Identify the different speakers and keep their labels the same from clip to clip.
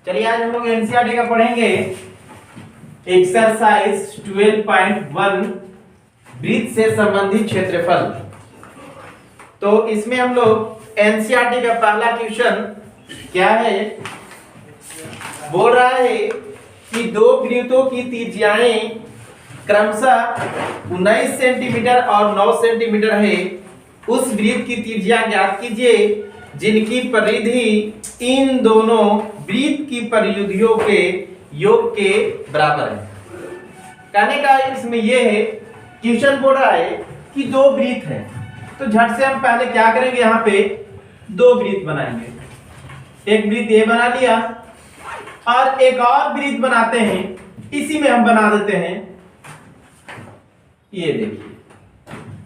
Speaker 1: चलिए आज हम लोग एनसीईआरटी का पढ़ेंगे एक्सरसाइज 12.1 वृत्त से संबंधित क्षेत्रफल। तो इसमें हम लोग एनसीईआरटी का पहला क्वेश्चन क्या है, बोल रहा है कि दो वृत्तों की त्रिज्याएं क्रमशः 19 सेंटीमीटर और 9 सेंटीमीटर है। उस वृत्त की त्रिज्या ज्ञात कीजिए जिनकी परिधि इन दोनों वृत्त की परिधियों के योग के बराबर है। कहने का इसमें यह है, क्वेश्चन बोल रहा है कि दो वृत्त है, तो झट से हम पहले क्या करेंगे, यहाँ पे दो वृत्त बनाएंगे। एक वृत्त ये बना लिया और एक और वृत्त बनाते हैं, इसी में हम बना देते हैं। ये देखिए,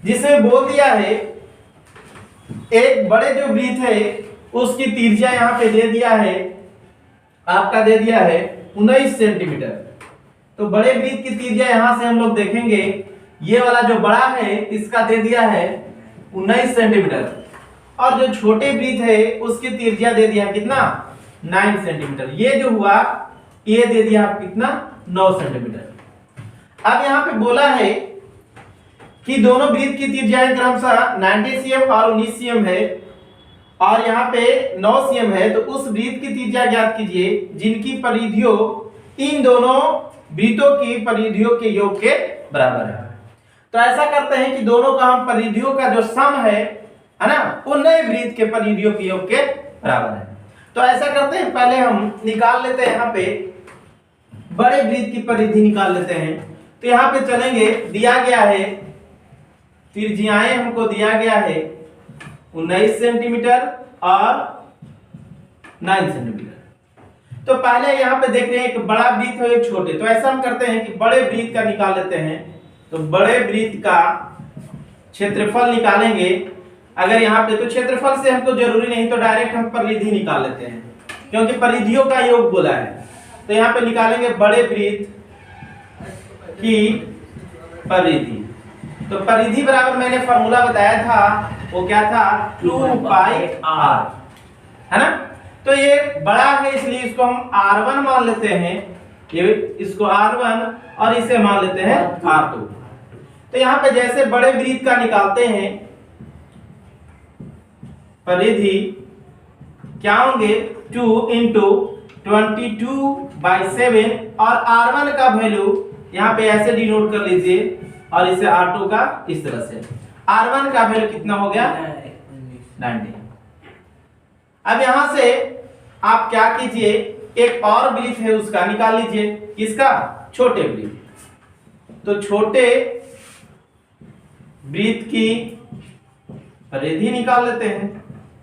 Speaker 1: जिसमें बोल दिया है एक बड़े जो वृत्त है उसकी त्रिज्या यहाँ पे दे दिया है, आपका दे दिया है 19 सेंटीमीटर। तो बड़े वृत्त की त्रिज्या यहां से हम लोग देखेंगे, ये वाला जो बड़ा है इसका दे दिया है 19 सेंटीमीटर, और जो छोटे वृत्त है उसकी त्रिज्या दे दिया कितना, 9 सेंटीमीटर। ये जो हुआ ये दे दिया कितना, 9 सेंटीमीटर। अब यहाँ पे बोला है कि दोनों वृत्त की त्रिज्याएं क्रमशः 90 cm और 19 cm है, और यहाँ पे 9 cm है। तो उस वृत्त की त्रिज्या ज्ञात कीजिए जिनकी परिधियों इन दोनों वृत्तों की परिधियों के योग के बराबर है। तो ऐसा करते हैं कि दोनों का हम परिधियों का जो सम है ना, वो नए वृत्त के परिधियों के योग के बराबर है। तो ऐसा करते हैं, पहले हम निकाल लेते हैं, यहाँ पे बड़े वृत्त की परिधि निकाल लेते हैं। तो यहाँ पे चलेंगे, दिया गया है त्रिज्याएं हमको दिया गया है 19 सेंटीमीटर और 9 सेंटीमीटर। तो पहले यहाँ पे देख रहे हैं एक बड़ा वृत्त है एक छोटे। तो ऐसा हम करते हैं कि बड़े वृत्त का निकाल लेते हैं। तो बड़े वृत्त का क्षेत्रफल निकालेंगे। अगर यहाँ पे तो क्षेत्रफल से हमको जरूरी नहीं, तो डायरेक्ट हम परिधि निकाल लेते हैं, क्योंकि परिधियों का योग बोला है। तो यहाँ पे निकालेंगे बड़े वृत्त की परिधि। तो परिधि बराबर मैंने फॉर्मूला बताया था, वो क्या था, 2πr, है ना। तो ये बड़ा है इसलिए इसको हम r1 मान लेते हैं, ये इसको r1 और इसे मान लेते हैं r2। तो यहाँ पे जैसे बड़े वृत्त का निकालते हैं परिधि, क्या होंगे, 2 इंटू 22/7, और r1 का वैल्यू यहाँ पे ऐसे डिनोट कर लीजिए, और इसे R2 का इस तरह से। R1 का वैल्यू कितना हो गया, 90। अब यहां से आप क्या कीजिए, एक और वृत्त है उसका निकाल लीजिए, किसका, छोटे वृत्त। तो छोटे वृत्त की परिधि निकाल लेते हैं,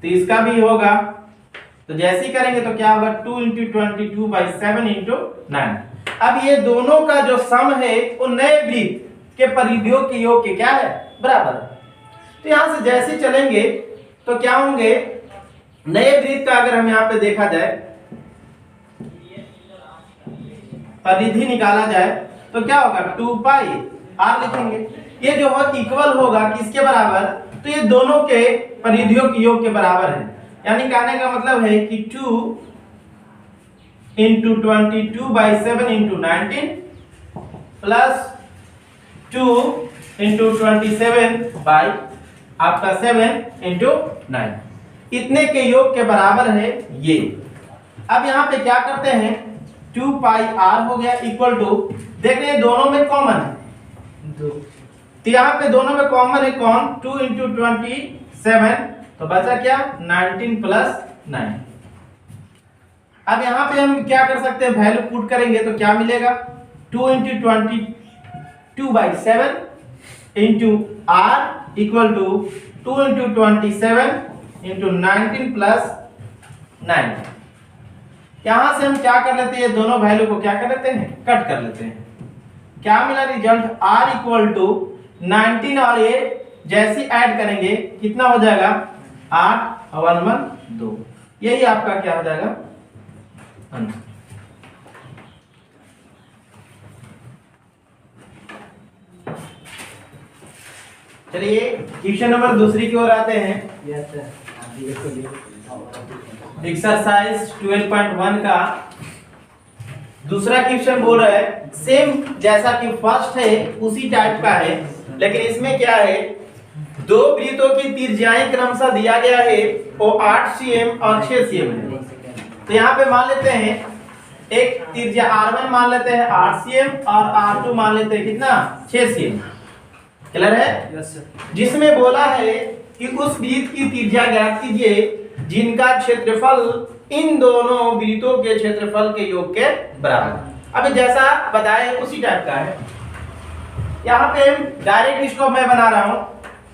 Speaker 1: तो इसका भी होगा। तो जैसे ही करेंगे तो क्या होगा, 2 इंटू 22/7 इंटू 9। अब ये दोनों का जो सम है वो नए वृत्त के परिधियों के योग के क्या है, बराबर। तो यहां से जैसे चलेंगे तो क्या होंगे, नए वृत्त का अगर हम यहाँ पे देखा जाए, परिधि निकाला जाए, तो क्या होगा, 2πr लिखेंगे। ये जो है इक्वल होगा किसके बराबर, तो ये दोनों के परिधियों के योग के बराबर है। यानी कहने का मतलब है कि 2 इंटू 22/7 इंटू 19 प्लस 2 इंटू 27 आपका 7 इंटू 9, इतने के योग के बराबर है ये। अब यहाँ पे क्या करते हैं, 2πr हो गया इक्वल टू, देख रहे हैं दोनों में कॉमन है, तो यहाँ पे दोनों में कॉमन है कौन, 2 इंटू 27, तो बचा क्या, 19 प्लस 9। अब यहाँ पे हम क्या कर सकते हैं, वैल्यू पुट करेंगे तो क्या मिलेगा, 2 into 22/7 into r equal to 2 into 27 into 19 plus 9। यहां से हम क्या कर लेते हैं, दोनों वैल्यू को क्या कर लेते हैं, कट कर लेते हैं। क्या मिला रिजल्ट, r इक्वल टू 19, और ये जैसे ऐड करेंगे कितना हो जाएगा, 8 और 1 1 2, यही आपका क्या हो जाएगा, आंसर। चलिए क्वेश्चन नंबर दूसरी की ओर आते हैं। एक्सरसाइज 12.1 का दूसरा क्वेश्चन बोल रहा है, सेम जैसा कि फर्स्ट है उसी टाइप का है, लेकिन इसमें क्या है, दो वृत्तों की त्रिज्याएं क्रमशः दिया गया है, वो 8 cm और 6 cm है। तो यहाँ पे मान लेते हैं एक त्रिज्या r1 मान लेते हैं 8 cm और r2 मान लेते हैं कितना 6 cm। क्लियर है?
Speaker 2: Yes sir.
Speaker 1: जिसमें बोला है कि उस वृत्त की त्रिज्या ज्ञात कीजिए जिनका क्षेत्रफल इन दोनों वृत्तों के क्षेत्रफल के योग के बराबर। अब जैसा बताए उसी टाइप का है। यहाँ पे डायरेक्ट इसको मैं बना रहा हूं,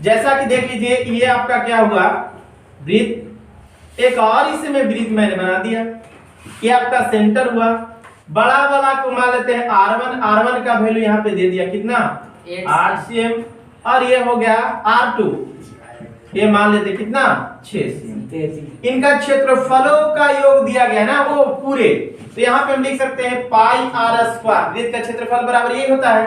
Speaker 1: जैसा कि देख लीजिए ये आपका क्या हुआ वृत्त, एक और इसमें वृत्त मैंने बना दिया, ये आपका सेंटर हुआ। बड़ा वाला को मान लेते हैं r1 का वैल्यू यहाँ पे दे दिया कितना 8 cm और ये हो गया r2, ये मान लेते कितना 6 cm। इनका क्षेत्रफलों का योग दिया गया ना वो पूरे, तो यहाँ पे हम लिख सकते हैं पाई r स्क्वायर, वृत्त का क्षेत्रफल बराबर यही होता है।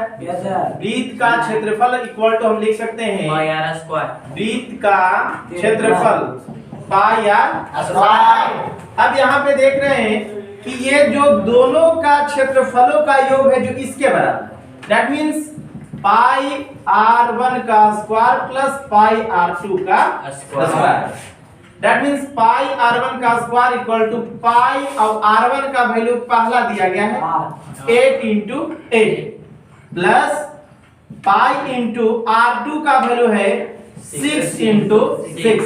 Speaker 1: वृत्त का क्षेत्रफल इक्वल टू हम लिख सकते हैं
Speaker 2: पाई r स्क्वायर,
Speaker 1: वृत्त का क्षेत्रफल पाई r स्क्वायर। अब यहाँ पे देख रहे हैं कि ये जो दोनों का क्षेत्रफलों का योग है जो इसके बराबर, दैट मींस पाई r1 का स्क्वायर प्लस पाई r2 का square, that means pi r1 का स्क्वायर इक्वल टू पाई और r1 का वैल्यू पहला दिया गया है 8 into 8 plus pi into r2 का वैल्यू है 6 into 6।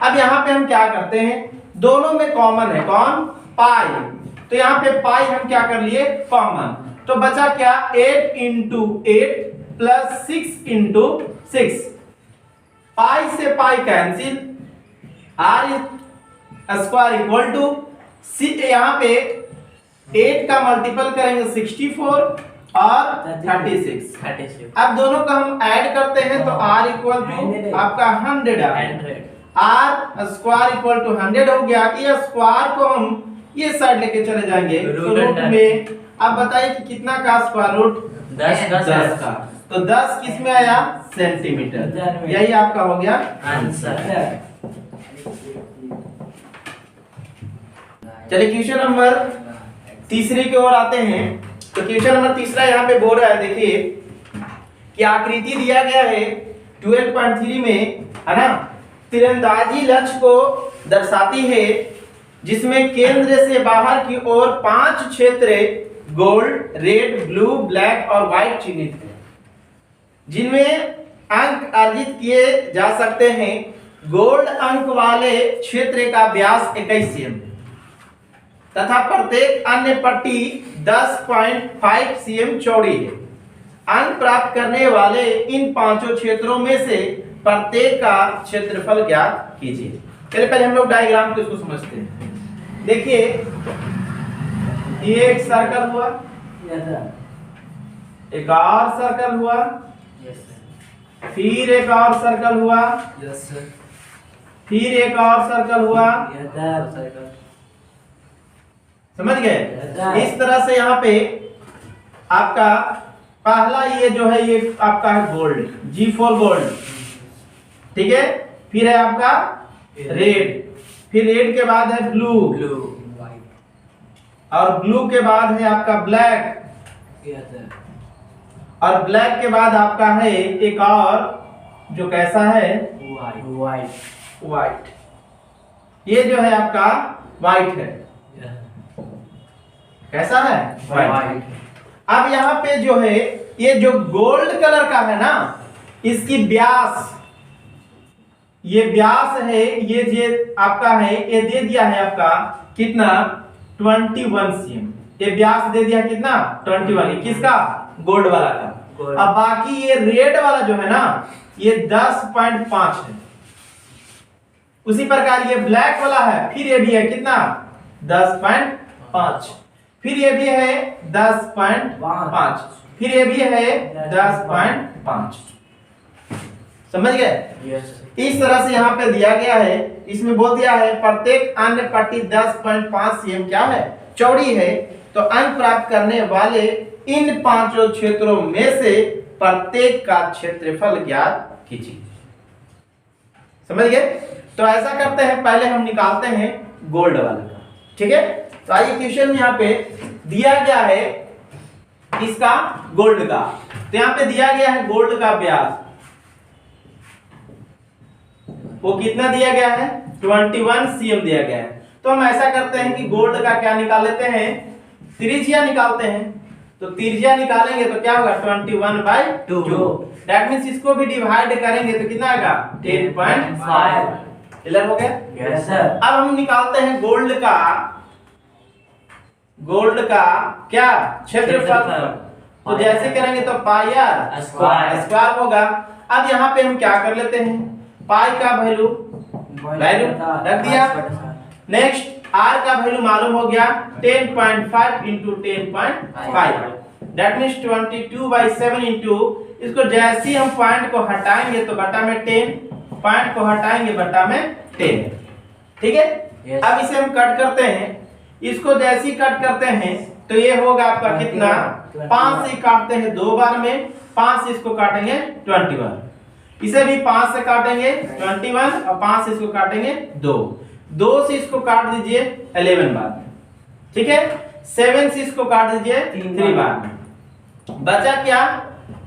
Speaker 1: अब यहाँ पे हम क्या करते हैं, दोनों में कॉमन है कौन पाई, तो यहाँ पे पाई हम क्या कर लिए कॉमन, तो बचा क्या 8 into 8 प्लस 6 into 6। पाई से pi cancel, r square equal to यहाँ पे 8 का मल्टीपल करेंगे 64 और 36। अब दोनों का हम ऐड करते हैं तो r इक्वल टू आपका 100 r स्क्वायर इक्वल टू 100 हो गया। ये स्क्वायर को हम ये साइड लेके चले जाएंगे तो रूट में, अब बताइए कि कितना का स्क्वायर रूट 10 का, तो 10 किस में आया सेंटीमीटर, यही आपका हो गया आंसर। चलिए क्वेश्चन नंबर तीसरे की ओर आते हैं। तो क्वेश्चन नंबर तीसरा यहाँ पे बोल रहा है, देखिए कि आकृति दिया गया है 12.3 में, है ना, तीरंदाजी लक्ष्य को दर्शाती है जिसमें केंद्र से बाहर की ओर 5 क्षेत्र गोल्ड, रेड, ब्लू, ब्लैक और व्हाइट चिन्हित हैं, जिनमें अंक अर्जित किए जा सकते हैं। गोल्ड अंक वाले क्षेत्र का व्यास 21 cm तथा प्रत्येक अन्य पट्टी 10.5 cm चौड़ी है। अंक प्राप्त करने वाले इन पांचों क्षेत्रों में से प्रत्येक का क्षेत्रफल ज्ञात कीजिए। चलिए पहले हम लोग डायग्राम को इसको समझते हैं। देखिए ये एक सर्कल हुआ, एक और सर्कल हुआ, फिर एक और सर्कल हुआ, फिर एक और सर्कल हुआ, समझ गए। इस तरह से यहाँ पे आपका पहला ये जो है ये आपका है गोल्ड, G4 गोल्ड, ठीक है, फिर है आपका रेड, फिर रेड के बाद है ब्लू, और ब्लू के बाद है आपका ब्लैक, और ब्लैक के बाद आपका है एक और जो कैसा है व्हाइट, ये जो है आपका व्हाइट है, कैसा है व्हाइट। अब यहाँ पे जो है ये जो गोल्ड कलर का है ना, इसकी व्यास, ये व्यास है, ये आपका है, ये दे दिया है आपका कितना 21 cm, ये व्यास दे दिया कितना 21, किसका गोल्ड वाला का। अब बाकी ये रेड वाला जो है ना ये 10.5 है। उसी प्रकार ये ब्लैक वाला है, फिर ये भी है कितना 10.5, फिर ये भी है 10.5, फिर ये भी है 10.5, समझ गए। इस तरह से यहाँ पे दिया गया है, इसमें बोल दिया है प्रत्येक अन्य पट्टी 10.5 cm क्या है चौड़ी है, तो अंक प्राप्त करने वाले इन पांचों क्षेत्रों में से प्रत्येक का क्षेत्रफल ज्ञात कीजिए। समझ गए। तो ऐसा करते हैं, पहले हम निकालते हैं गोल्ड वाला का, ठीक है। तो आइए क्वेश्चन में यहाँ पे दिया गया है इसका गोल्ड का, तो यहाँ पे दिया गया है गोल्ड का ब्याज, वो कितना दिया गया है 21 cm दिया गया है। तो हम ऐसा करते हैं कि गोल्ड का क्या निकाल लेते हैं, त्रिज्या निकालते हैं। तो त्रिज्या निकालेंगे तो क्या होगा 21/2, दैट मींस इसको भी डिवाइड करेंगे तो कितना आएगा 10.5। क्लियर हो गया?
Speaker 2: Yes sir.
Speaker 1: अब हम निकालते हैं गोल्ड का क्या क्षेत्रफल। तो जैसे करेंगे तो पाई आर स्क्वायर होगा। अब यहाँ पे हम क्या कर लेते हैं, पाई का वैल्यू रख दिया, नेक्स्ट आर का वैल्यू मालूम हो गया 10.5 into 10.5, दैट मींस 22/7 इंटू, इसको जैसे ही हम पॉइंट को हटाएंगे तो बटा में 10, पॉइंट को हटाएंगे बटा में 10, ठीक है। अब इसे हम कट करते हैं, इसको जैसे ही कट करते हैं तो ये होगा आपका कितना, 5 से काटते हैं 2 बार में, 5 से इसको काटेंगे 21, इसे भी 5 से काटेंगे 21 और 5 से इसको काटेंगे 2 से इसको काट दीजिए 11 बार में, ठीक है। 7 से इसको काट दीजिए 3 बार में, बचा क्या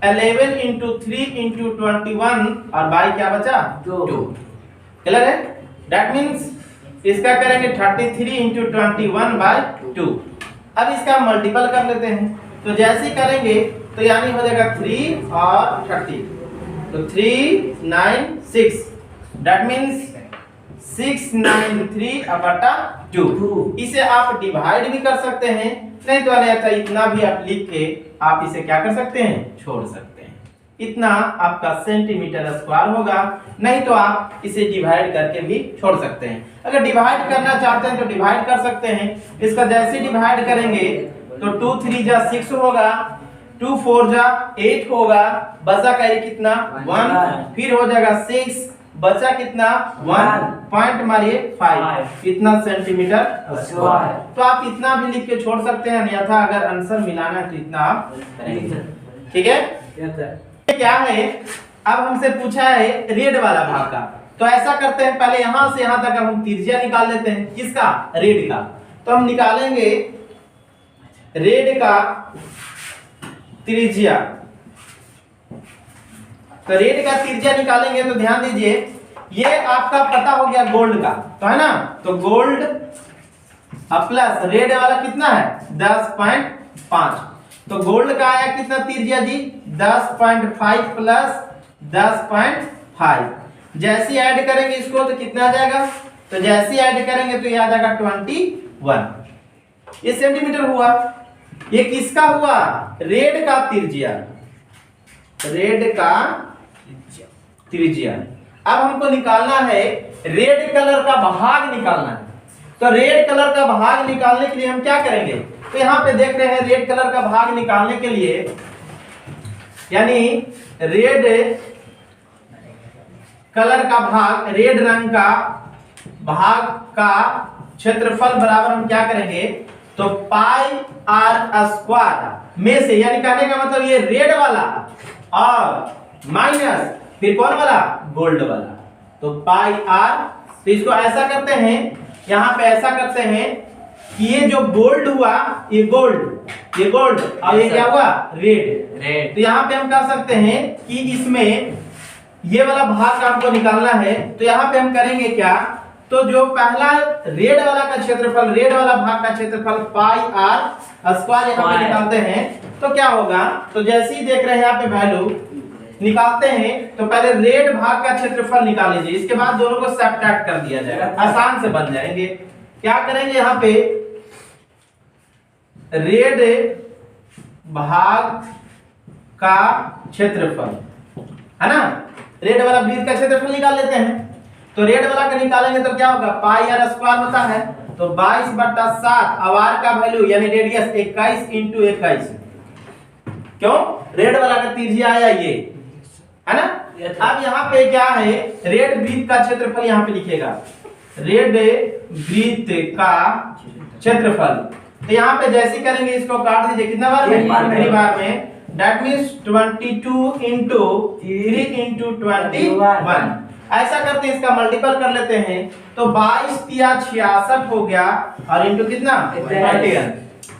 Speaker 1: 11 into 3 into 21 और बाई क्या बचा 2। क्लियर है? दैट मींस इसका करेंगे 33 into 21/2। अब इसका मल्टीपल कर लेते हैं, तो जैसे ही करेंगे तो यानी हो जाएगा 3 और 30, तो 396, दैट मींस 693/2। इसे आप डिवाइड भी कर सकते हैं, नहीं तो अन्यथा इतना भी आप लिख के आप इसे क्या कर सकते हैं, छोड़ सकते हैं। इतना आपका सेंटीमीटर स्क्वायर होगा, नहीं तो आप इसे डिवाइड करके भी छोड़ सकते हैं। अगर डिवाइड करना चाहते हैं तो डिवाइड कर सकते हैं, इसका जैसे डिवाइड करेंगे तो 2 3 जा 6 होगा, 2 4 जा 8 होगा, बचा करिए कितना 1, फिर हो जाएगा 6, बचा कितना 1, पॉइंट मारिए 5, इतना सेंटीमीटर स्क्वायर। तो आप इतना भी लिख के छोड़ सकते हैं, अन्यथा अगर आंसर मिलाना है तो इतना आप करेंगे, ठीक है। क्या है, अब हमसे पूछा है रेड वाला भाग का, तो ऐसा करते हैं पहले यहां से यहां तक हम त्रिज्या निकाल लेते हैं, किसका, रेड का। तो हम निकालेंगे रेड का त्रिज्या, तो रेड का त्रिज्या निकालेंगे तो ध्यान दीजिए, ये आपका पता हो गया गोल्ड का, तो है ना, तो गोल्ड प्लस रेड वाला कितना है 10.5, तो गोल्ड का आया कितना त्रिज्या जी 10.5 प्लस 10.5, जैसे ऐड करेंगे इसको तो कितना आ जाएगा, तो जैसे ऐड करेंगे तो ये आ जाएगा 21, ये सेंटीमीटर हुआ। ये किसका हुआ, रेड का त्रिज्या, रेड का त्रिज्या। अब हमको निकालना है रेड कलर का भाग निकालना है, तो रेड कलर का भाग निकालने के लिए हम क्या करेंगे, तो यहाँ पे देख रहे हैं रेड कलर का भाग निकालने के लिए, यानी रेड कलर का भाग, रेड रंग का भाग का क्षेत्रफल बराबर हम क्या करेंगे, तो पाई आर स्क्वायर में से, यानी कहने का मतलब ये रेड वाला और माइनस फिर कौन वाला, गोल्ड वाला, तो पाई आर। तो इसको ऐसा करते हैं, यहाँ पे ऐसा करते हैं कि ये जो गोल्ड हुआ, ये गोल्ड और ये क्या हुआ, रेड। तो यहाँ पे हम कह सकते हैं कि इसमें ये वाला भाग का हमको निकालना है, तो यहाँ पे हम करेंगे क्या, तो जो पहला रेड वाला का क्षेत्रफल, रेड वाला भाग का क्षेत्रफल पाई आर स्क्वायर यहाँ पे निकालते हैं, तो क्या होगा, तो जैसे ही देख रहे हैं यहाँ पे वैल्यू निकालते हैं, तो पहले रेड भाग का क्षेत्रफल निकाल लीजिए, इसके बाद दोनों को सब्ट्रैक्ट कर दिया जाएगा, आसान से बन जाएंगे। क्या करेंगे, यहाँ पे रेड भाग का क्षेत्रफल है ना, रेड वाला वृत्त का क्षेत्रफल निकाल लेते हैं, तो रेड वाला का निकालेंगे तो क्या होगा, पाई आर स्क्वायर होता है, तो 22/7, अब आर का वैल्यू यानी रेडियस 21 into 21, क्यों, रेड वाला का त्रिज्या आया ये, है ना। अब यहाँ पे क्या है, रेड वृत्त का क्षेत्रफल यहाँ पे लिखेगा, रेड वृत्त का क्षेत्रफल, तो यहाँ पे जैसे करेंगे इसको काट दीजिए, कितना बार में, 3 बार में, दैट मींस 22 into 3 into 21, ऐसा करते हैं, इसका मल्टीपल कर लेते हैं, तो 22 तिया 66 हो गया और इंटू कितना 31।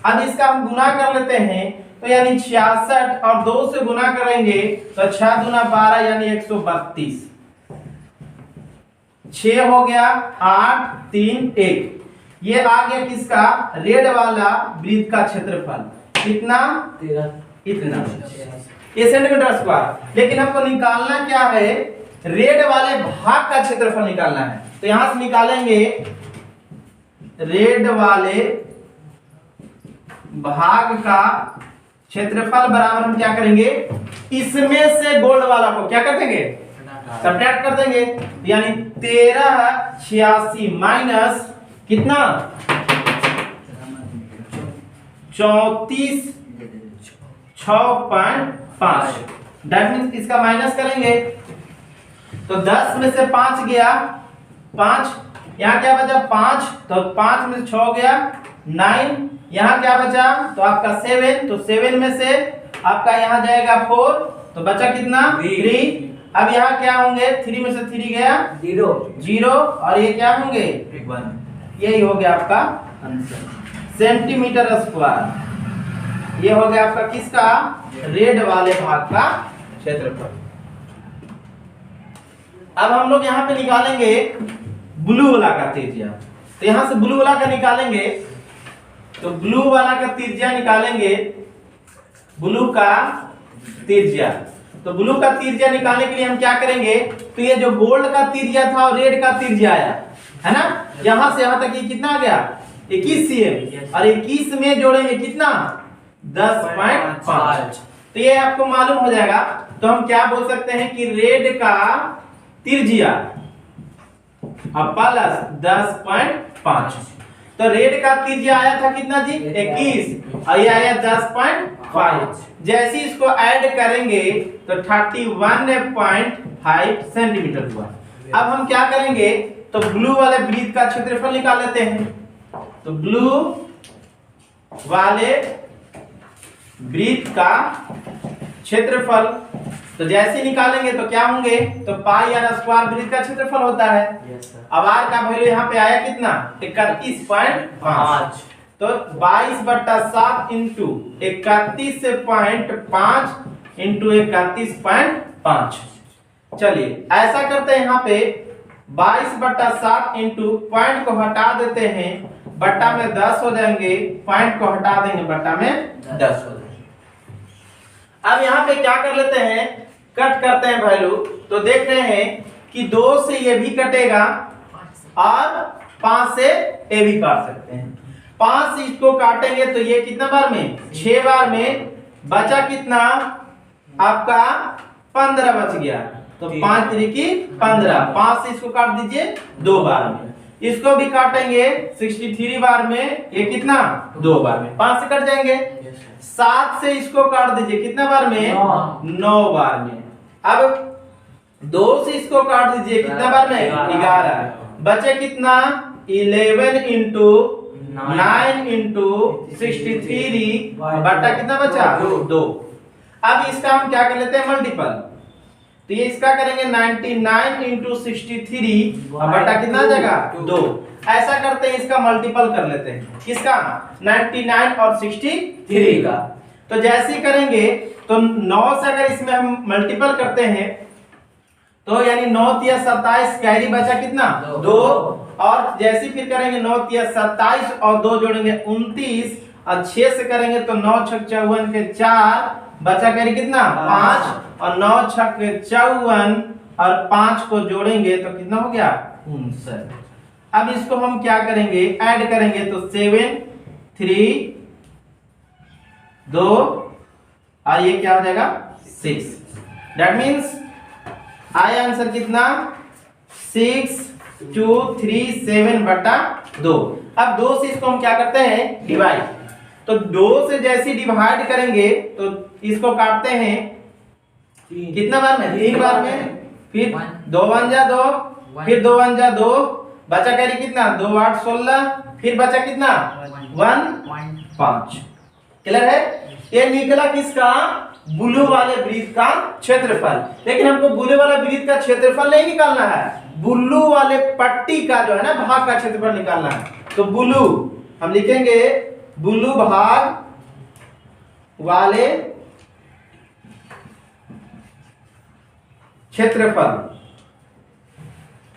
Speaker 1: अब इसका हम गुना कर लेते हैं, तो यानी 66 और 2 से गुना करेंगे तो 6 दूना 12 यानी 132। 6 हो गया 8 3 1। ये आ गया किसका रेड वाला वृत्त का क्षेत्रफल कितना
Speaker 2: 13
Speaker 1: इतना ये सेंटीमीटर स्क्वायर। लेकिन हमको निकालना क्या है, रेड वाले भाग का क्षेत्रफल निकालना है। तो यहां से निकालेंगे रेड वाले भाग का क्षेत्रफल बराबर हम क्या करेंगे, इसमें से गोल्ड वाला को क्या कर देंगे सब्ट्रैक्ट कर देंगे, यानी 1386 माइनस कितना 34 6.5। दैट मींस इसका माइनस करेंगे तो 10 में से 5 गया 5, यहाँ क्या बचा 5, तो 5 में से 6 गया 9, यहाँ क्या बचा तो आपका 7, तो 7 में से आपका यहाँ जाएगा 4, तो बचा कितना 3। अब यहाँ क्या होंगे 3 में से 3 गया 0 और ये क्या होंगे 1। यही हो गया आपका आंसर सेंटीमीटर स्क्वायर। ये हो गया आपका किसका रेड वाले भाग का क्षेत्रफल। अब हम लोग यहाँ पे निकालेंगे ब्लू वाला का त्रिज्या। तो यहाँ से ब्लू वाला का निकालेंगे, तो ब्लू वाला का त्रिज्या निकालेंगे, ब्लू का त्रिज्या। तो ब्लू का त्रिज्या निकालने के लिए हम क्या करेंगे, तो ये जो गोल्ड का त्रिज्या था और रेड का त्रिज्या आया है ना, यहां से यहां तक ये कितना आ गया 21 cm और 21 में जोड़ेंगे कितना 10.5। तो ये आपको मालूम हो जाएगा। तो हम क्या बोल सकते हैं कि रेड का त्रिज्या प्लस 10.5। तो रेड का त्रिज्या आया था कितना जी 21 और ये आया 10.5। जैसे इसको ऐड करेंगे तो 31.5 सेंटीमीटर हुआ। अब हम क्या करेंगे, तो ब्लू वाले वृत्त का क्षेत्रफल निकाल लेते हैं। तो ब्लू वाले वृत्त का क्षेत्रफल, तो जैसे निकालेंगे तो क्या होंगे, तो पाई आर स्क्वायर वृत्त का क्षेत्रफल होता है। अब आर का वैल्यू यहाँ पे आया कितना 31.5। तो 22/7 इंटू 31.5 इंटू 31.5। चलिए ऐसा करते हैं, यहाँ पे 22/7 इंटू पॉइंट को हटा देते हैं, बट्टा में 10 हो जाएंगे, पॉइंट को हटा देंगे, बट्टा में 10 हो जाएंगे। अब यहाँ पे क्या कर लेते हैं, कट करते हैं वैल्यू। तो देख रहे हैं कि 2 से ये भी कटेगा और 5 से ये भी काट सकते हैं। 5 से इसको काटेंगे तो ये कितना बार में 6 बार में, बचा कितना आपका 15 बच गया। तो 5 3 15, 5 से इसको काट दीजिए 2 बार में, इसको भी काटेंगे 63 बार में, ये कितना 2 बार में, 5 से कट जाएंगे। 7 से इसको काट दीजिए कितना बार में 9 बार में। अब 2 से इसको काट दीजिए कितना बार में 11, बचे कितना 11 इंटू 9 इंटू 63 बटा कितना बचा 2। अब इसका हम क्या कर लेते हैं मल्टीपल, तो ये इसका करेंगे 99 इंटू 63 बटा कितना जाएगा 2। ऐसा करते हैं, इसका मल्टीपल कर लेते हैं, किसका 99 और 63 का। तो जैसे ही करेंगे तो 9 से अगर इसमें हम मल्टीपल करते हैं तो यानी 9 तिया 27, कैरी बचा कितना 2, और जैसे फिर करेंगे 9 तिया 27 और 2 जोड़ेंगे 29, और 6 से करेंगे तो 9 छक 54 के 4, बचा कैरी कितना 5, और 9 छक 54 और 5 को जोड़ेंगे तो कितना हो गया 59। अब इसको हम क्या करेंगे, ऐड करेंगे तो 7 3 2 और ये क्या हो जाएगा 6। दैट मीन्स आया आंसर कितना 6 2 3 7 बटा 2। अब 2 से इसको हम क्या करते हैं डिवाइड, तो 2 से जैसे डिवाइड करेंगे तो इसको काटते हैं कितना बार में 3 बार में, फिर 2 1 जा 2, फिर 2 1 जा 2, बचा कैरी कितना 2 8 16, फिर बचा कितना 1 5। क्लियर है? ये निकला किसका? ब्लू वाले वृत्त का क्षेत्रफल। लेकिन हमको ब्लू वाला वृत्त का क्षेत्रफल नहीं निकालना है, ब्लू वाले पट्टी का जो है ना भाग का क्षेत्रफल निकालना है। तो ब्लू हम लिखेंगे ब्लू भाग वाले क्षेत्रफल,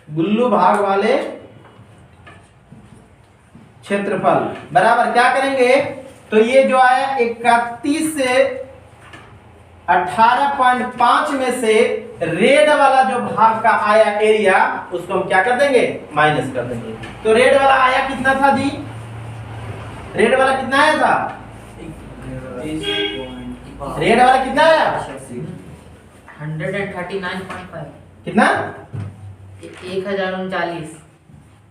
Speaker 1: ब्लू भाग वाले क्षेत्रफल बराबर क्या करेंगे? तो ये जो आया 31 से 18.5 में से रेड वाला जो भाग का आया एरिया, उसको हम क्या कर देंगे? माइनस कर देंगे। तो रेड वाला आया कितना था जी? रेड वाला कितना आया था? रेड वाला कितना आया?
Speaker 2: 139.5।
Speaker 1: कितना?
Speaker 2: 1039।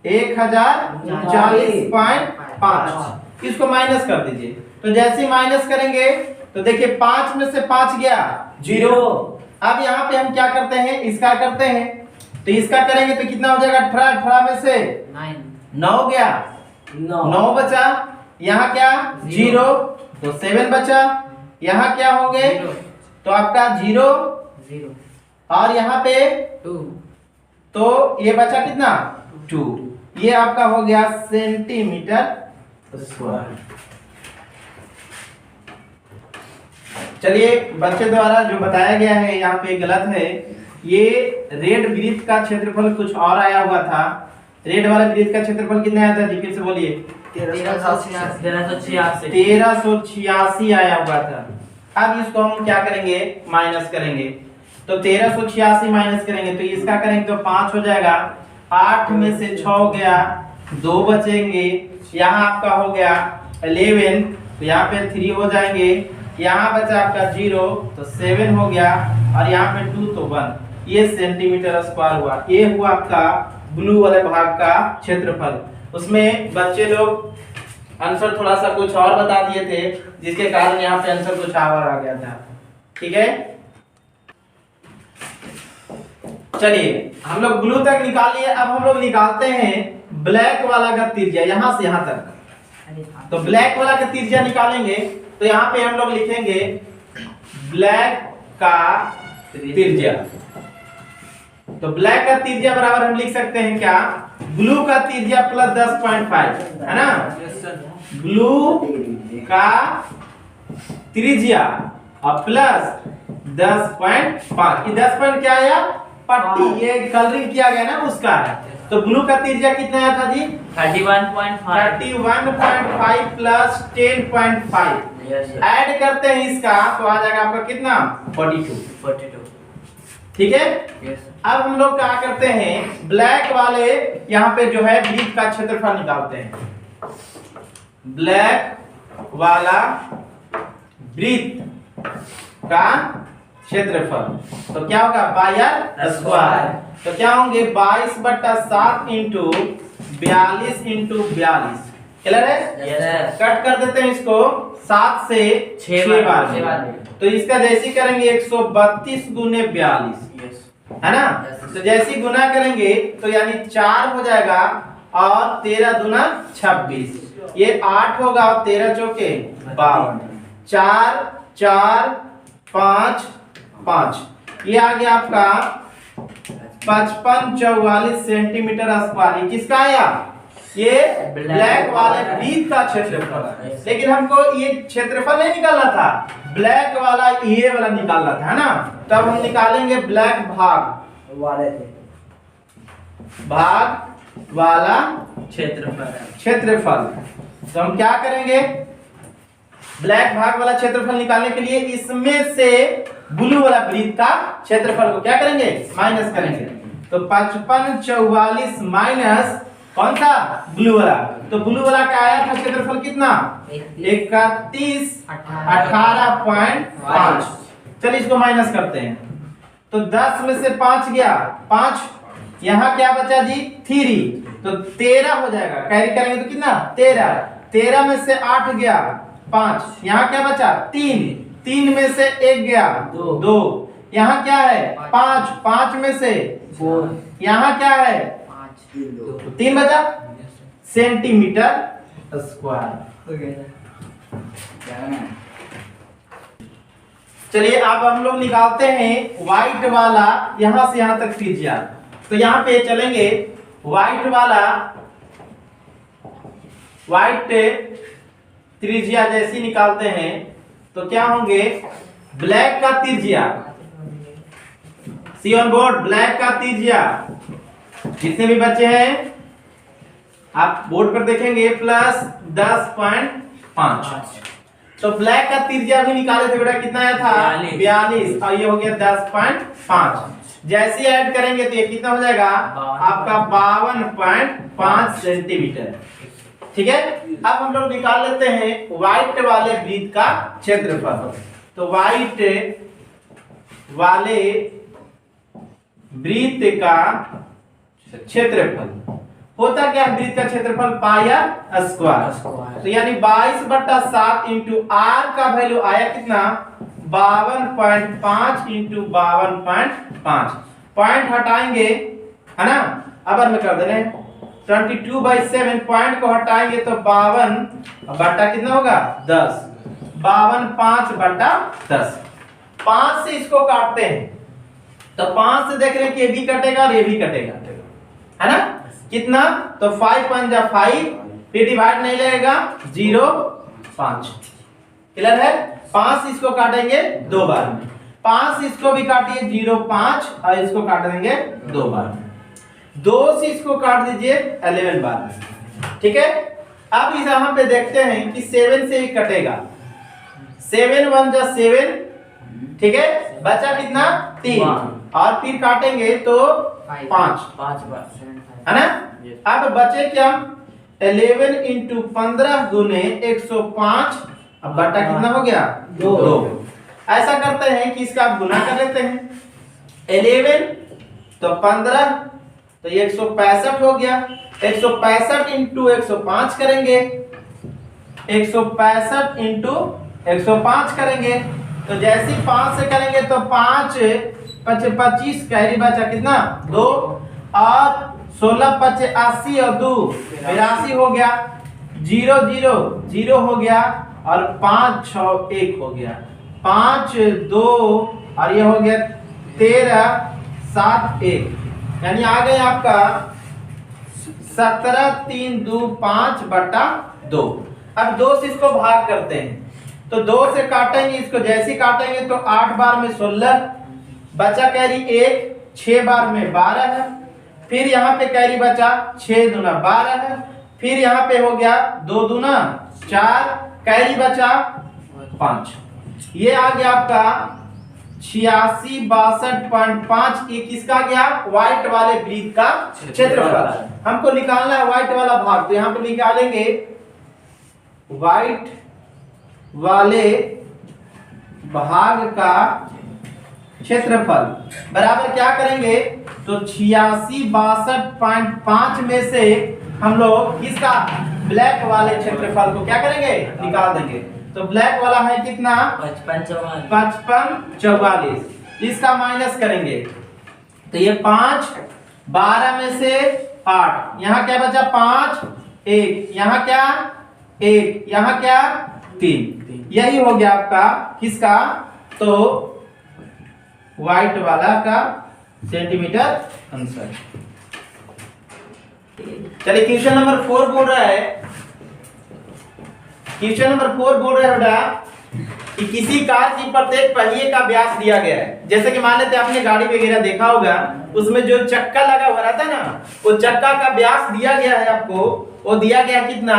Speaker 1: 1039.5। इसको माइनस कर दीजिए। तो जैसे ही माइनस करेंगे तो देखिए 5 में से 5 गया 0। अब यहाँ पे हम क्या करते हैं? इसका करते हैं। तो इसका करेंगे तो कितना हो जाएगा? 18 में से 9 गया, 9 बचा। यहाँ क्या? 0। तो 7 बचा। यहाँ क्या हो गए? तो आपका 0 और यहाँ पे
Speaker 2: 2।
Speaker 1: तो ये बचा कितना? 2। ये आपका हो गया सेंटीमीटर स्क्वायर। चलिए, बच्चे द्वारा जो बताया गया है यहाँ पे गलत है। ये रेड वृत्त का क्षेत्रफल कुछ और आया हुआ था। रेड वाले वृत्त का क्षेत्रफल कितना आया था जी? फिर से बोलिए। 1386 आया हुआ था। अब इसको हम क्या करेंगे? माइनस करेंगे। तो 1386 माइनस करेंगे तो इसका करेंगे तो 5 हो जाएगा। 8 में से 6 गया, 2 बचेंगे। यहाँ आपका हो गया 11, तो यहाँ पे 3 हो जाएंगे। यहाँ बचा आपका 0, तो 7 हो गया और यहाँ पे 2 तो 1। ये सेंटीमीटर स्क्वायर हुआ। ये हुआ आपका ब्लू वाले भाग का क्षेत्रफल। उसमें बच्चे लोग आंसर थोड़ा सा कुछ और बता दिए थे, जिसके कारण यहाँ पे आंसर कुछ और आ गया था। ठीक है, चलिए हम लोग ब्लू तक निकाल लिए। अब हम लोग निकालते हैं ब्लैक वाला का त्रिज्या, यहां से यहां तक। तो ब्लैक वाला का त्रिज्या निकालेंगे तो यहाँ पे हम लोग लिखेंगे ब्लैक का त्रिज्या। तो ब्लैक का त्रिज्या बराबर हम लिख सकते हैं क्या? ब्लू का त्रिज्या प्लस 10.5 है ना। ब्लू का त्रिज्या और प्लस 10.5। ये 10 पॉइंट क्या आया? पट्टी, ये कलरिंग किया गया ना उसका है। तो ब्लू का त्रिज्या कितना आया था जी? 31.5 प्लस 10.5 ऐड करते हैं इसका तो आ जाएगा आपका कितना? 42। ठीक है। अब हम लोग क्या करते हैं? ब्लैक वाले यहाँ पे जो है वृत्त का क्षेत्रफल निकालते हैं। ब्लैक वाला वृत्त का क्षेत्रफल तो क्या होगा? Pi r square. तो क्या होंगे? 22/7 इंटू 42 इंटू 42। क्लियर है? कट कर देते हैं इसको 7 से 6 बार। तो इसका जैसे करेंगे 132 गुने 42 है ना। तो जैसे गुना करेंगे तो यानी 4 हो जाएगा और 13 दूना 26। ये 8 होगा और 13 चौके 52। 4 4 5 5। ये आ गया आपका 5544 सेंटीमीटर स्क्वायर। किसका आया? ये ब्लैक वाले वृत्त का क्षेत्रफल। लेकिन हमको ये क्षेत्रफल नहीं निकालना था, ब्लैक वाला ये वाला निकालना था, है ना। तब हम निकालेंगे ब्लैक भाग वाला क्षेत्रफल। तो हम क्या करेंगे? ब्लैक भाग वाला क्षेत्रफल निकालने के लिए इसमें से ब्लू वाला वृत्त का क्षेत्रफल को क्या करेंगे? माइनस करेंगे। तो 5544 माइनस कौन सा? ब्लू वाला। तो ब्लू वाला का आया था क्षेत्रफल कितना? 3118.5। चलिए इसको माइनस करते हैं। तो 10 में से 5 गया 5। यहाँ क्या बचा जी? 3। तो 13 हो जाएगा। कैरी करेंगे तो कितना? 13। 13 में से 8 गया 5। यहाँ क्या बचा? 3 में से 1 गया 2। यहाँ क्या है? 5 में से 4। यहाँ क्या है? 3 बचा। Centimetre square. चलिए अब हम लोग निकालते हैं व्हाइट वाला यहां से यहां तक त्रिज्या। तो यहां पे चलेंगे व्हाइट वाला, व्हाइट त्रिज्या जैसी निकालते हैं तो क्या होंगे, ब्लैक का त्रिज्या, सी ऑन बोर्ड, ब्लैक का त्रिज्या जितने भी बच्चे हैं आप बोर्ड पर देखेंगे प्लस 10.5। तो ब्लैक का त्रिज्या भी निकाले थे बेटा, कितना आया था 42 और ये हो गया 10.5। जैसे ऐड करेंगे तो ये कितना हो जाएगा आपका 52.5 सेंटीमीटर। ठीक है, अब हम लोग निकाल लेते हैं व्हाइट वाले वृत्त का क्षेत्रफल। तो व्हाइट वाले वृत्त का क्षेत्रफल होता क्या है, वृत्त का क्षेत्रफल पाई आर स्क्वायर। तो यानी 22/7 इंटू आर का वैल्यू आया कितना 52.5 इंटू 52.5। पॉइंट हटाएंगे है ना, अब में कर दे रहे 22/7 पॉइंट को हटाएंगे तो 52 बटा कितना होगा 10, 52/5/10। 5 से इसको काटते हैं तो 5 से देख रहे हैं कि ये भी कटेगा और ये भी कटेगा, है ना, कितना तो 5 5 5, फिर डिवाइड नहीं लगेगा 0 5। क्लियर है, 5 इसको काटेंगे 2 बार में, 5 इसको भी काटिए 0 5 और इसको काट देंगे 2 बार में, 2 से इसको काट दीजिए 11 बार में। ठीक है, अब इस यहां पे देखते हैं कि 7 से ही कटेगा, 7 1 जा 7, ठीक है, बचा कितना 3 और फिर काटेंगे तो 5 है ना। अब बचे क्या 11 इंटू 15 गुने 105, अब बटा कितना हो गया 2। ऐसा करते हैं कि इसका गुना कर लेते हैं, 11 तो 15 तो 165 हो गया, 165 इंटू 105 करेंगे, 165 इंटू 105 करेंगे तो जैसे 5 से करेंगे तो 5 5 25 कैरी बचा कितना 2 और 16 5 80 और 2 82 हो गया, 0 0 0 हो गया और 5 6 1 हो गया, 5 2 और ये हो गया 13 7 1, यानी आ गए आपका 17 3 2 5/2। अब 2 से इसको भाग करते हैं तो 2 से काटेंगे इसको, जैसे काटेंगे तो 8 बार में 16 बचा कैरी 1, 6 बार में 12 है, फिर यहाँ पे कैरी बचा 6 दूना 12 है, फिर यहाँ पे हो गया 2 दूना 4, कैरी बचा 5। ये आ गया आपका 86 62.5। ये किसका गया व्हाइट वाले वृत्त का क्षेत्रफल। हमको निकालना है व्हाइट वाला भाग, तो यहाँ पे निकालेंगे व्हाइट वाले भाग का क्षेत्रफल बराबर क्या करेंगे तो 86 62.5 में से हम लोग किसका ब्लैक वाले क्षेत्रफल को क्या करेंगे निकाल देंगे। तो ब्लैक वाला है कितना 55 44, इसका माइनस करेंगे तो ये 5 12 में से 8, यहाँ क्या बचा 5 1, यहाँ क्या 1, यहाँ क्या 3, यही हो गया आपका किसका तो व्हाइट वाला का सेंटीमीटर आंसर। चलिए क्वेश्चन नंबर 4 बोल रहा है, क्वेश्चन नंबर 4 बोल रहा है बेटा कि किसी कार की प्रत्येक पहिए का व्यास दिया गया है। जैसे कि मान लेते हैं आपने गाड़ी वगैरह देखा होगा, उसमें जो चक्का लगा हुआ रहता है ना, वो चक्का का व्यास दिया गया है आपको, वो दिया गया कितना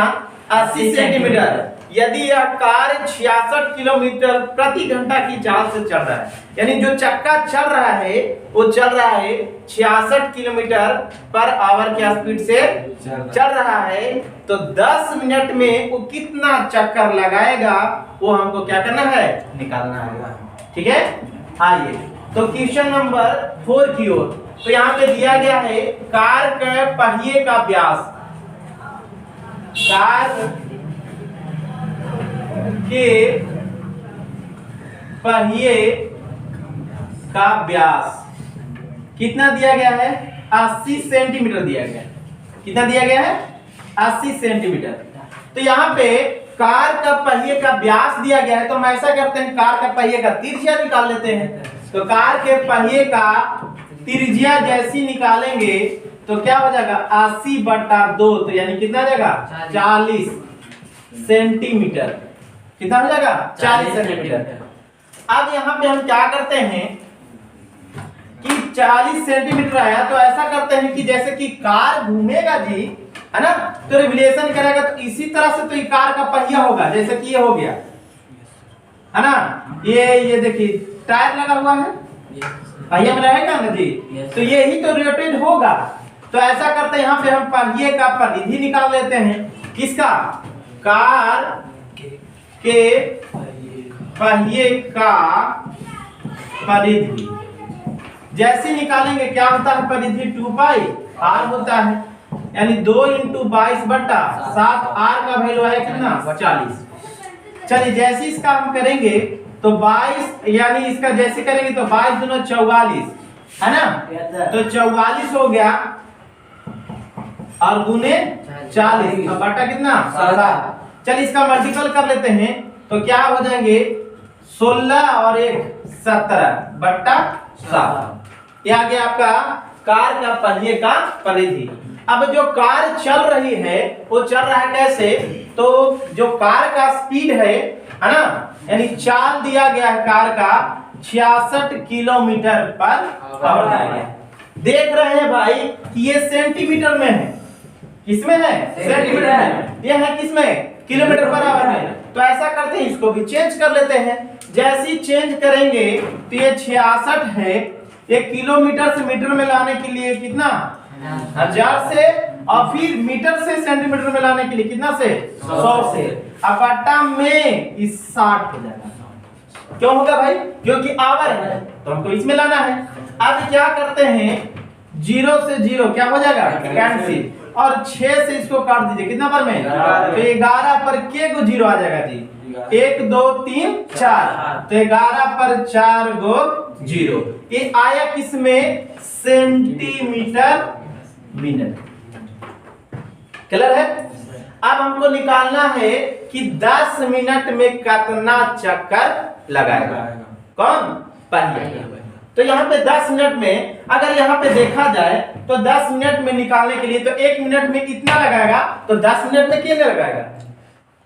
Speaker 1: 80 सेंटीमीटर। यदि यह कार 66 किलोमीटर प्रति घंटा की चाल से चल रहा है, यानी जो चक्का चल रहा है वो चल रहा है 66 किलोमीटर पर आवर की स्पीड से चल रहा है, तो 10 मिनट में वो कितना चक्कर लगाएगा वो हमको क्या करना है निकालना है। ठीक है, आइए तो क्वेश्चन नंबर 4 की ओर। तो यहाँ पे दिया गया है कार के पहिए का व्यास, कार के पहिए का व्यास कितना दिया गया है 80 सेंटीमीटर दिया गया है। कितना दिया गया है 80 सेंटीमीटर। तो यहाँ पे कार का पहिए का व्यास दिया गया है तो हम ऐसा करते हैं, कार का पहिए का त्रिज्या निकाल लेते हैं। तो कार के पहिए का त्रिज्या जैसी निकालेंगे तो क्या हो जाएगा 80/2, तो यानी कितना हो जाएगा 40 सेंटीमीटर। कितना हो जाएगा 40 सेंटीमीटर। अब यहाँ पे हम क्या करते हैं कि 40 सेंटीमीटर आया तो ऐसा करते हैं कि जैसे कि कार घूमेगा जी, है ना, तो रिवोल्यूशन करेगा तो इसी तरह से तो ये कार का पहिया होगा, जैसे कि ये हो गया, है ना, ये देखिए टायर लगा हुआ है, पहिया में रहेगा ना जी, तो यही तो रोटेट होगा। तो ऐसा करते हैं यहाँ पे हम पहिए का परिधि निकाल लेते हैं। किसका? कार के पहिए का परिधि जैसे निकालेंगे क्या होता है परिधि 2πr होता है, यानी 2 × 22/7 r का वैल्यू है कितना 40। चलिए जैसे इसका हम करेंगे तो 22, यानी इसका जैसे करेंगे तो 22 दूना 44, है ना, तो 44 हो गया और गुने 40 और बटा कितना 7। चलिए इसका मल्टीपल कर लेते हैं तो क्या हो जाएंगे 16 और 1 17/7। ये आ गया आपका कार का पहिए का परिधि। अब जो कार चल रही है वो चल रहा है कैसे, तो जो कार का स्पीड है ना, यानी चाल दिया गया है कार का 66 किलोमीटर/आवर दिया गया। देख रहे हैं भाई कि ये सेंटीमीटर में है, किसमें है सेंटीमीटर में, ये है किसमें किलोमीटर/आवर में। तो ऐसा करते हैं इसको भी चेंज कर लेते हैं। जैसे ही चेंज करेंगे तो ये 66 है, ये किलोमीटर से मीटर में लाने के लिए कितना 1000 से, और फिर मीटर से सेंटीमीटर में लाने के लिए कितना से 100 से, अब बटा में इस 60 हो जाएगा। क्यों होगा भाई, क्योंकि आवर है तो हमको इसमें लाना है। अब क्या करते हैं 0 से 0 क्या हो जाएगा कैंसिल, और 6 से इसको काट दीजिए कितना पर में, तो 11 पर के को 0 आ जाएगा जी, 1 2 3 4, तो 11 पर 4 गो 0। ये आया किसमें सेंटीमीटर मिनट। क्लियर है। अब हमको निकालना है कि 10 मिनट में कितना चक्कर लगाएगा कौन पहिया। तो यहाँ पे 10 मिनट में अगर यहाँ पे देखा जाए तो 10 मिनट में निकालने के लिए तो 1 मिनट में कितना लगाएगा, तो 10 मिनट में कितना लगाएगा,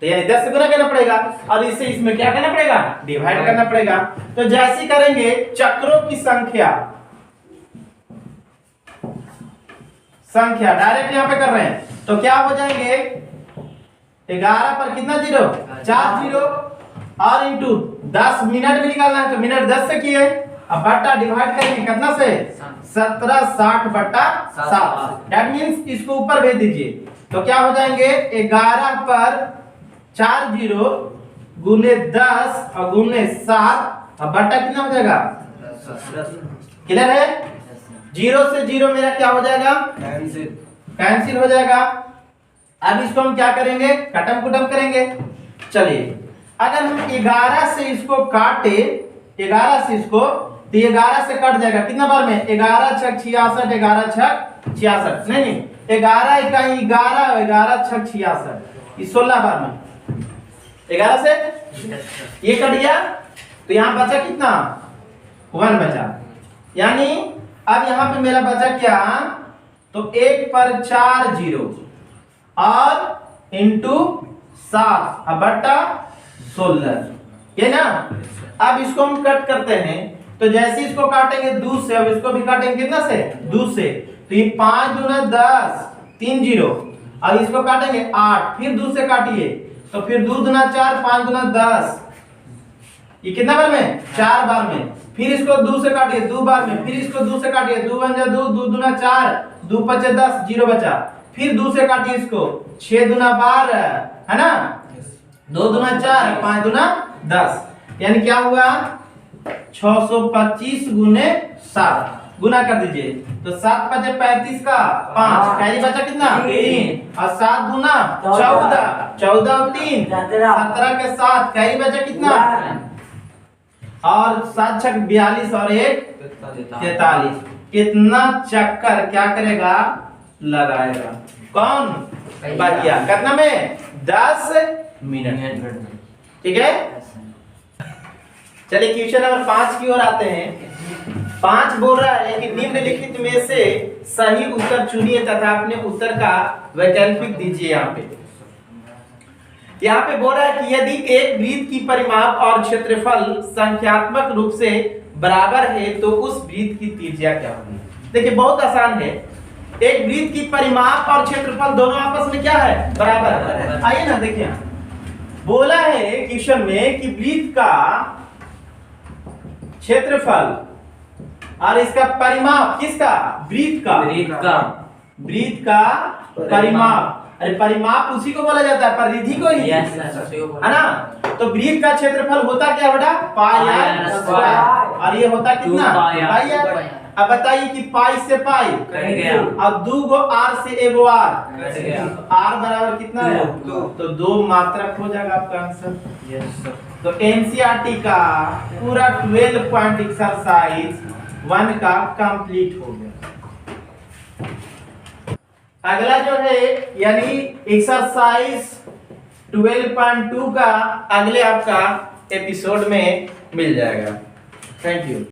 Speaker 1: तो यानी 10 से गुना करना पड़ेगा और इसे इसमें क्या करना पड़ेगा डिवाइड करना पड़ेगा। तो जैसे करेंगे चक्रों की संख्या डायरेक्ट यहाँ पे कर रहे हैं तो क्या हो जाएंगे 11 पर कितना 0 4 0 और इंटू 10 मिनट में निकालना है तो मिनट 10 से किए, अब बट्टा डिवाइड करेंगे कितना से 1760/7। दैट मींस इसको ऊपर भेज दीजिए तो क्या हो जाएंगे 11 पर 4 0 गुने 10 और गुने 7 और बट्टा कितना हो जाएगा। क्लियर है। 0 से 0 मेरा क्या हो जाएगा कैंसिल हो जाएगा। अब इसको हम क्या करेंगे कटम कुटम करेंगे। चलिए अगर हम 11 से इसको काटे 11 से इसको तो 11 से कट जाएगा कितना बार में 11 छक 66 11 छक 66 नहीं 11 इकाई 11 11 छक 66 इस 16 बार में 11 से ये कट गया तो यहाँ बचा कितना 1 बचा, यानी अब यहाँ पे मेरा बचा क्या तो 1 पर 4 0 और इंटू 7 अब बट्टा 16 ये ना। अब इसको हम कट करते हैं तो जैसे इसको काटेंगे 2 से, अब इसको भी काटेंगे कितना से 2 से, तो ये 5 दूना 10 3 0 और इसको काटेंगे 8 फिर 2 से काटिए तो फिर 2 दूना 4 5 दूना 10 ये कितना बार में 4 बार में, फिर इसको 2 से काटिए 2 बार में, फिर इसको 2 से काटिए 2 1 2 2 दूना 4 2 5 10 0 बचा, फिर 2 से काटिए इसको 6 दूना 12 है ना 2 दूना 4 5 दूना 10, यानी क्या हुआ 625 गुने 7 गुना कर दीजिए तो 7 5 35 का 5 कैरी बचा कितना 3 और 7 गुना 14 14 और 3 17 के 7 कैरी बचा कितना और 7 छक 42 और 1 43। कितना चक्कर क्या करेगा लगाएगा कौन पहिया कितना में 10 मिनट। ठीक है, चलिए क्वेश्चन नंबर 5 की ओर आते हैं। 5 बोल रहा है कि निम्नलिखित में से सही उत्तर चुनिए तथा अपने उत्तर का वैकल्पिक दीजिए। यहाँ पे बोल रहा है कि यदि एक वृत्त की परिमाप और क्षेत्रफल संख्यात्मक रूप से बराबर है तो उस वृत्त की त्रिज्या क्या होगी। देखिए बहुत आसान है, एक वृत्त की परिमाप और क्षेत्रफल दोनों आपस में क्या है, बराबर है। आइए ना देखिए, बोला है क्वेश्चन में कि वृत्त का क्षेत्रफल और इसका परिमाप, किसका, वृत्त का परिमाप। अरे परिमाप उसी को बोला जाता है, परिधि को ही, है ना। तो वृत्त का क्षेत्रफल होता क्या बेटा, पाई आर स्क्वायर, और ये होता कितना, पाई आर। अब बताइए कि पाई से पाई अब 2 गो आर से एगो आर, आर बराबर कितना है, तो 2 मात्रक हो जाएगा आपका आंसर। Yes sir. तो एनसीईआरटी का पूरा 12 पॉइंट एक्सरसाइज 1 का कंप्लीट हो गया। अगला जो है यानी एक्सरसाइज 12.2 का अगले आपका एपिसोड में मिल जाएगा। Thank you.